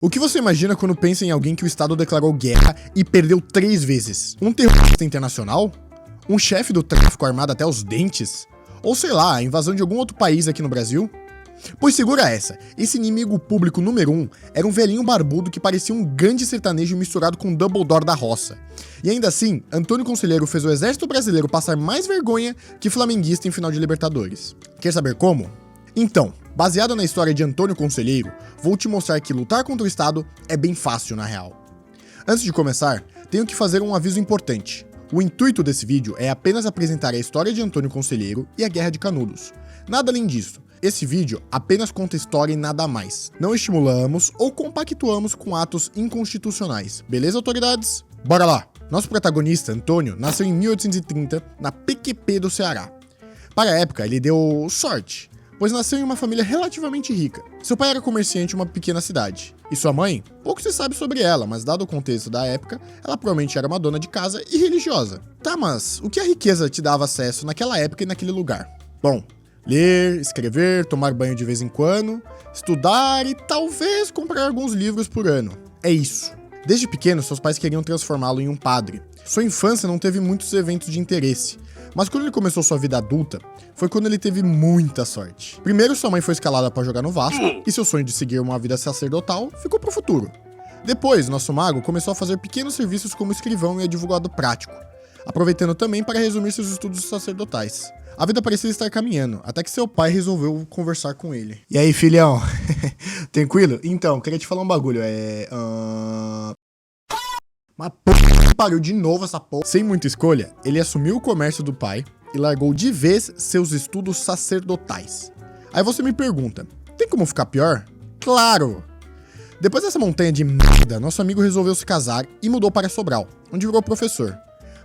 O que você imagina quando pensa em alguém que o Estado declarou guerra e perdeu 3 vezes? Um terrorista internacional? Um chefe do tráfico armado até os dentes? Ou sei lá, a invasão de algum outro país aqui no Brasil? Pois segura essa, esse inimigo público número 1 era um velhinho barbudo que parecia um grande sertanejo misturado com Dumbledore da roça. E ainda assim, Antônio Conselheiro fez o exército brasileiro passar mais vergonha que flamenguista em final de Libertadores. Quer saber como? Então, baseado na história de Antônio Conselheiro, vou te mostrar que lutar contra o Estado é bem fácil na real. Antes de começar, tenho que fazer um aviso importante. O intuito desse vídeo é apenas apresentar a história de Antônio Conselheiro e a Guerra de Canudos. Nada além disso. Esse vídeo apenas conta história e nada mais. Não estimulamos ou compactuamos com atos inconstitucionais. Beleza, autoridades? Bora lá! Nosso protagonista, Antônio, nasceu em 1830, na PQP do Ceará. Para a época, ele deu sorte, pois nasceu em uma família relativamente rica. Seu pai era comerciante em uma pequena cidade. E sua mãe? Pouco se sabe sobre ela, mas dado o contexto da época, ela provavelmente era uma dona de casa e religiosa. Tá, mas o que a riqueza te dava acesso naquela época e naquele lugar? Bom, ler, escrever, tomar banho de vez em quando, estudar e talvez comprar alguns livros por ano. É isso. Desde pequeno, seus pais queriam transformá-lo em um padre. Sua infância não teve muitos eventos de interesse, mas quando ele começou sua vida adulta, foi quando ele teve muita sorte. Primeiro, sua mãe foi escalada para jogar no Vasco, e seu sonho de seguir uma vida sacerdotal ficou pro futuro. Depois, nosso mago começou a fazer pequenos serviços como escrivão e advogado prático, aproveitando também para resumir seus estudos sacerdotais. A vida parecia estar caminhando, até que seu pai resolveu conversar com ele. E aí, filhão? Tranquilo? Então, queria te falar um bagulho, Mas porra, pariu de novo essa porra. Sem muita escolha, ele assumiu o comércio do pai e largou de vez seus estudos sacerdotais. Aí você me pergunta, tem como ficar pior? Claro! Depois dessa montanha de merda, nosso amigo resolveu se casar e mudou para Sobral, onde virou professor.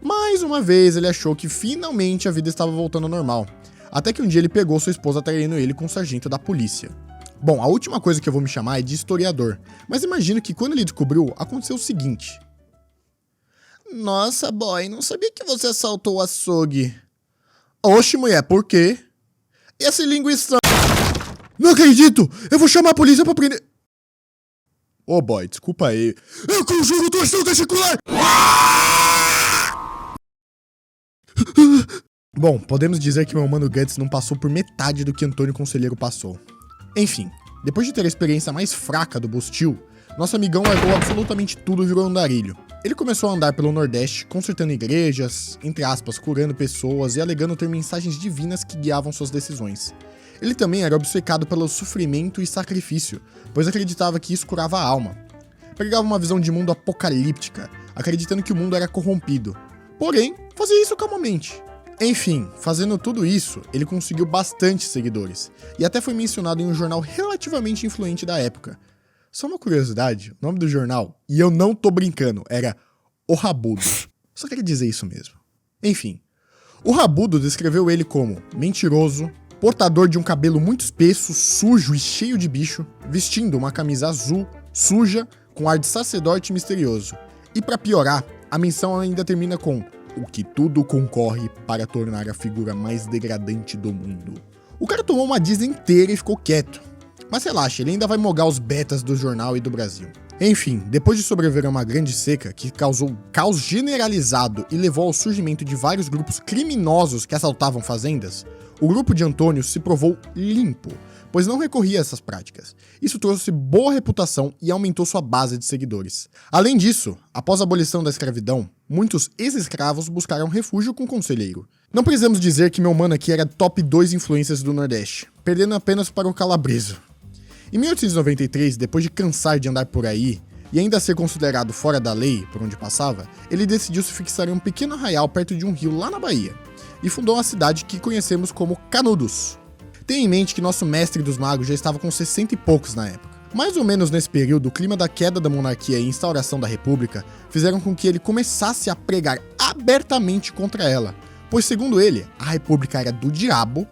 Mais uma vez, ele achou que finalmente a vida estava voltando ao normal. Até que um dia ele pegou sua esposa traindo ele com um sargento da polícia. Bom, a última coisa que eu vou me chamar é de historiador. Mas imagino que quando ele descobriu, aconteceu o seguinte. Nossa, boy, não sabia que você assaltou o açougue. Oxe, mulher, por quê? E esse linguição? Não acredito! Eu vou chamar a polícia pra prender... Ô, boy, desculpa aí. Eu conjuro torção testicular! Bom, podemos dizer que meu mano Guts não passou por metade do que Antônio Conselheiro passou. Enfim, depois de ter a experiência mais fraca do Bustil, nosso amigão largou absolutamente tudo e virou andarilho. Ele começou a andar pelo Nordeste, consertando igrejas, entre aspas, curando pessoas e alegando ter mensagens divinas que guiavam suas decisões. Ele também era obcecado pelo sofrimento e sacrifício, pois acreditava que isso curava a alma. Pregava uma visão de mundo apocalíptica, acreditando que o mundo era corrompido. Porém, fazia isso calmamente. Enfim, fazendo tudo isso, ele conseguiu bastante seguidores, e até foi mencionado em um jornal relativamente influente da época. Só uma curiosidade, o nome do jornal, e eu não tô brincando, era O Rabudo. Só queria dizer isso mesmo. Enfim, o Rabudo descreveu ele como mentiroso, portador de um cabelo muito espesso, sujo e cheio de bicho, vestindo uma camisa azul, suja, com ar de sacerdote misterioso. E pra piorar, a menção ainda termina com o que tudo concorre para tornar a figura mais degradante do mundo. O cara tomou uma Disney inteira e ficou quieto. Mas relaxa, ele ainda vai mogar os betas do jornal e do Brasil. Enfim, depois de sobreviver a uma grande seca que causou caos generalizado e levou ao surgimento de vários grupos criminosos que assaltavam fazendas, o grupo de Antônio se provou limpo, pois não recorria a essas práticas. Isso trouxe boa reputação e aumentou sua base de seguidores. Além disso, após a abolição da escravidão, muitos ex-escravos buscaram refúgio com o Conselheiro. Não precisamos dizer que meu mano aqui era top 2 influências do Nordeste, perdendo apenas para o Calabreso. Em 1893, depois de cansar de andar por aí e ainda ser considerado fora da lei por onde passava, ele decidiu se fixar em um pequeno arraial perto de um rio lá na Bahia e fundou uma cidade que conhecemos como Canudos. Tenha em mente que nosso mestre dos magos já estava com 60 e poucos na época. Mais ou menos nesse período, o clima da queda da monarquia e instauração da república fizeram com que ele começasse a pregar abertamente contra ela, pois segundo ele, a república era do diabo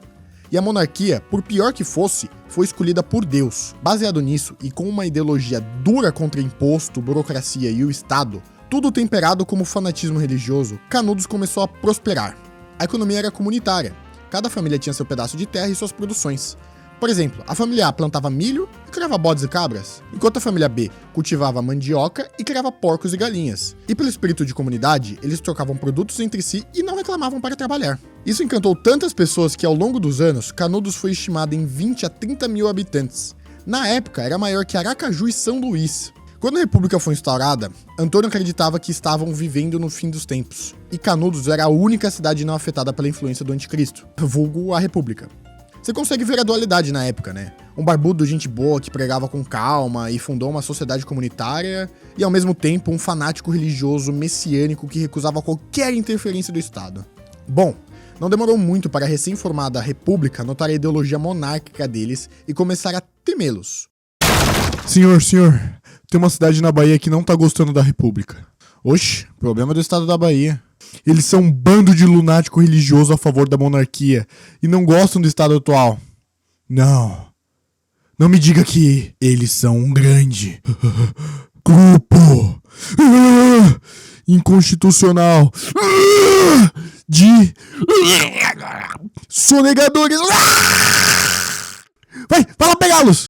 e a monarquia, por pior que fosse, foi escolhida por Deus. Baseado nisso e com uma ideologia dura contra imposto, burocracia e o Estado, tudo temperado como fanatismo religioso, Canudos começou a prosperar. A economia era comunitária, cada família tinha seu pedaço de terra e suas produções. Por exemplo, a família A plantava milho e criava bodes e cabras, enquanto a família B cultivava mandioca e criava porcos e galinhas. E pelo espírito de comunidade, eles trocavam produtos entre si e não reclamavam para trabalhar. Isso encantou tantas pessoas que ao longo dos anos, Canudos foi estimado em 20 a 30 mil habitantes. Na época, era maior que Aracaju e São Luís. Quando a República foi instaurada, Antônio acreditava que estavam vivendo no fim dos tempos, e Canudos era a única cidade não afetada pela influência do anticristo, vulgo a República. Você consegue ver a dualidade na época, né? Um barbudo gente boa que pregava com calma e fundou uma sociedade comunitária, e ao mesmo tempo um fanático religioso messiânico que recusava qualquer interferência do Estado. Bom, não demorou muito para a recém-formada República notar a ideologia monárquica deles e começar a temê-los. Senhor, tem uma cidade na Bahia que não tá gostando da República. Oxe, problema do Estado da Bahia. Eles são um bando de lunático religioso a favor da monarquia e não gostam do Estado atual. Não me diga que eles são um grande grupo inconstitucional de sonegadores. Vai lá pegá-los!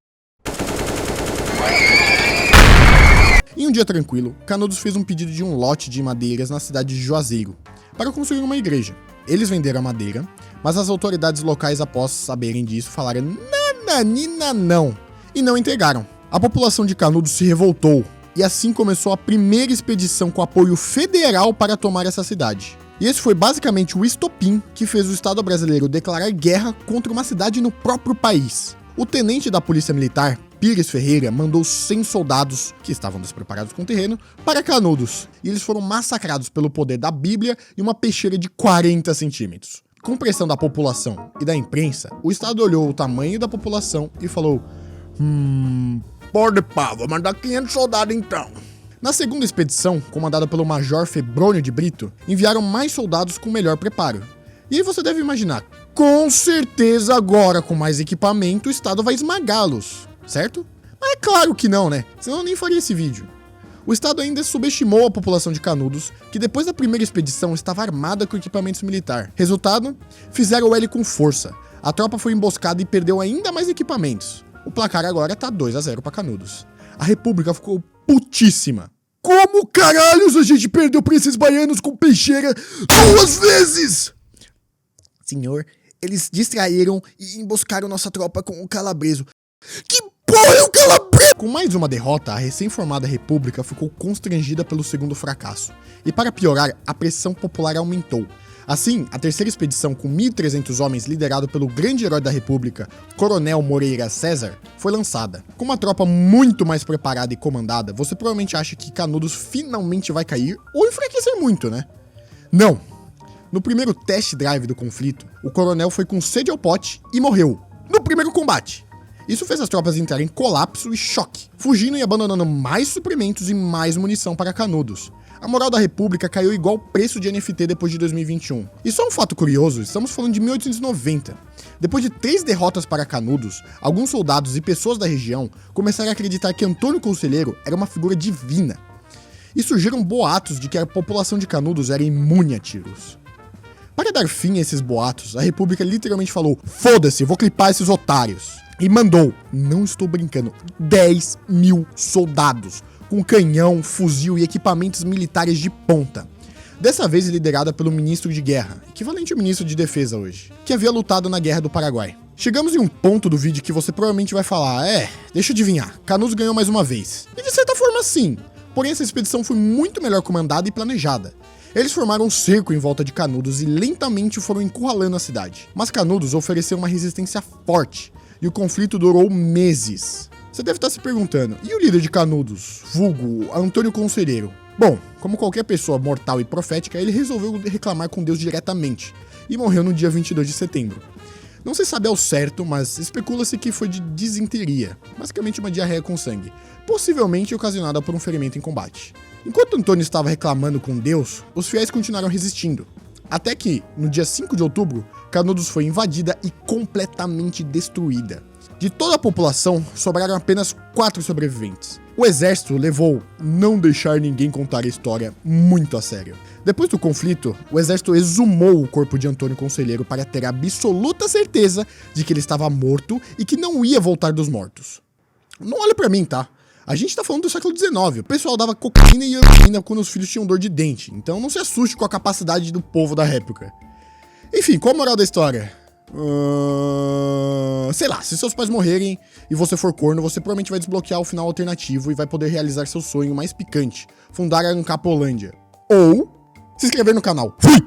Em um dia tranquilo, Canudos fez um pedido de um lote de madeiras na cidade de Juazeiro, para construir uma igreja. Eles venderam a madeira, mas as autoridades locais, após saberem disso, falaram nananina não, e não entregaram. A população de Canudos se revoltou, e assim começou a primeira expedição com apoio federal para tomar essa cidade. E esse foi basicamente o estopim que fez o Estado brasileiro declarar guerra contra uma cidade no próprio país. O tenente da Polícia Militar, Pires Ferreira, mandou 100 soldados, que estavam despreparados com o terreno, para Canudos, e eles foram massacrados pelo poder da Bíblia e uma peixeira de 40 centímetros. Com pressão da população e da imprensa, o Estado olhou o tamanho da população e falou: Pode pá, vou mandar 500 soldados então. Na segunda expedição, comandada pelo Major Febrônio de Brito, enviaram mais soldados com melhor preparo. E aí você deve imaginar, com certeza agora com mais equipamento o Estado vai esmagá-los, certo? Mas é claro que não, né? Senão eu nem faria esse vídeo. O Estado ainda subestimou a população de Canudos, que depois da primeira expedição estava armada com equipamentos militar. Resultado? Fizeram o L com força. A tropa foi emboscada e perdeu ainda mais equipamentos. O placar agora tá 2-0 para Canudos. A República ficou putíssima. Como caralhos a gente perdeu pra esses baianos com peixeira 2 vezes? Senhor, eles distraíram e emboscaram nossa tropa com o calabreso. Que porra é o calabreso? Com mais uma derrota, a recém-formada República ficou constrangida pelo segundo fracasso. E para piorar, a pressão popular aumentou. Assim, a terceira expedição, com 1.300 homens, liderado pelo grande herói da República, Coronel Moreira César, foi lançada. Com uma tropa muito mais preparada e comandada, você provavelmente acha que Canudos finalmente vai cair ou enfraquecer muito, né? Não! No primeiro test drive do conflito, o coronel foi com sede ao pote e morreu no primeiro combate. Isso fez as tropas entrarem em colapso e choque, fugindo e abandonando mais suprimentos e mais munição para Canudos. A moral da República caiu igual o preço de NFT depois de 2021. E só um fato curioso, estamos falando de 1890. Depois de 3 derrotas para Canudos, alguns soldados e pessoas da região começaram a acreditar que Antônio Conselheiro era uma figura divina. E surgiram boatos de que a população de Canudos era imune a tiros. Para dar fim a esses boatos, a República literalmente falou: foda-se, vou clipar esses otários. E mandou, não estou brincando, 10 mil soldados, com canhão, fuzil e equipamentos militares de ponta. Dessa vez liderada pelo ministro de guerra, equivalente ao ministro de defesa hoje, que havia lutado na Guerra do Paraguai. Chegamos em um ponto do vídeo que você provavelmente vai falar: deixa eu adivinhar, Canudos ganhou mais uma vez. E de certa forma sim, porém essa expedição foi muito melhor comandada e planejada. Eles formaram um cerco em volta de Canudos e lentamente foram encurralando a cidade. Mas Canudos ofereceu uma resistência forte, e o conflito durou meses. Você deve estar se perguntando, e o líder de Canudos, vulgo Antônio Conselheiro? Bom, como qualquer pessoa mortal e profética, ele resolveu reclamar com Deus diretamente, e morreu no dia 22 de setembro. Não se sabe ao certo, mas especula-se que foi de disenteria, basicamente uma diarreia com sangue, possivelmente ocasionada por um ferimento em combate. Enquanto Antônio estava reclamando com Deus, os fiéis continuaram resistindo. Até que, no dia 5 de outubro, Canudos foi invadida e completamente destruída. De toda a população, sobraram apenas 4 sobreviventes. O exército levou não deixar ninguém contar a história muito a sério. Depois do conflito, o exército exumou o corpo de Antônio Conselheiro para ter absoluta certeza de que ele estava morto e que não ia voltar dos mortos. Não olha pra mim, tá? A gente tá falando do século XIX, o pessoal dava cocaína e heroína quando os filhos tinham dor de dente, então não se assuste com a capacidade do povo da época. Enfim, qual a moral da história? Sei lá, se seus pais morrerem e você for corno, você provavelmente vai desbloquear o final alternativo e vai poder realizar seu sonho mais picante, fundar a Ancapolândia. Ou se inscrever no canal. Fui!